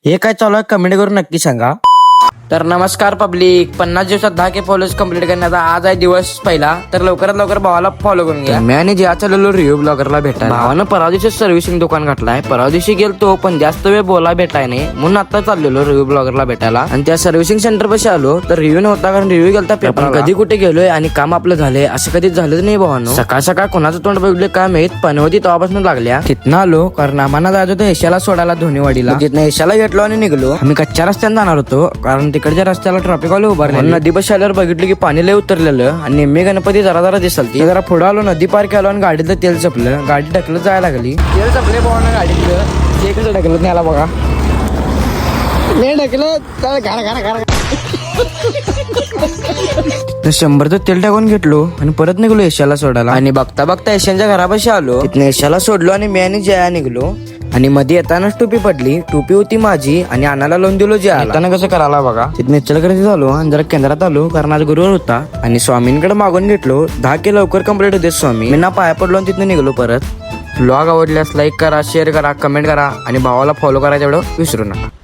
हे काय चालू आहे कमेंट करून नक्की सांगा. तर नमस्कार पब्लिक, 50 दिवसात 10K फॉलोअर्स कंप्लीट करण्याचा आज आहे दिवस पहिला. तर लवकरात लवकर भावाला फॉलो करून घ्या. मी आणि ज्या चाललेलो रिव्ह्यू ब्लॉगरला भेटायला. भावानं परवा दिवशी सर्व्हिसिंग दुकान घातलाय. परवा दिवशी गेलतो पण जास्त वेळ बोला भेटाय नाही म्हणून आता चाललेलो रिव्ह्यू ब्लॉगरला भेटायला. आणि त्या सर्व्हिसिंग सेंटर पाशी आलो तर रिव्ह्यू नव्हता, कारण रिव्ह्यू गेलता पेपर. कधी कुठे गेलोय आणि काम आपलं झालंय असं कधीच झालं नाही भावानो. सकाळ सकाळ कोणाचं तोंड बघले काय माहित, पण होती तेव्हापासून लागल्या. तिथनं आलो कारण आम्हाला जायचं होतं एशाला सोडायला धोनीवाडीला. तिथनं एशाला घेतलो आणि निघलो. आम्ही कच्च्या रस्त्याने जाणार होतो कारण तिकडच्या रस्त्याला ट्रॉफिक वाले उभारले. नदी बस आल्यावर बघितलं की पाणी लय उतरलेलं आणि निम्मी गणपती जरा जरा दिसलती. जरा पुढे आलो, नदी पार केलो आणि गाडीतलं तेल चपलं. गाडी ढकलत जायला लागली. तेल चपले भावानं गाडीतलं एकच ढकलत नाही आला बघा. ढकलत 100चं तेल टाकून घेतलो आणि परत निघलो एशाला सोडायला. आणि बघता बघता एशांच्या घरापाशी आलो. तिथनं एशाला सोडलो आणि मी आणि जया निघलो. आणि मध्ये येतानाच टोपी पडली. टोपी होती माझी आणि आणायला लावून दिलो जया. येताना कसं करायला बघा. तिथनं इचलकरंजी झालो आणि जरा केंद्रात आलो कारण आज गुरुवार होता. आणि स्वामींकडे मागून घेतलो 10K लवकर कंप्लीट होते स्वामी. मी ना पाया पडलो आणि तिथनं निघलो परत. ब्लॉग आवडल्यास लाईक करा, शेअर करा, कमेंट करा आणि भावाला फॉलो करा तेवढं विसरू नका.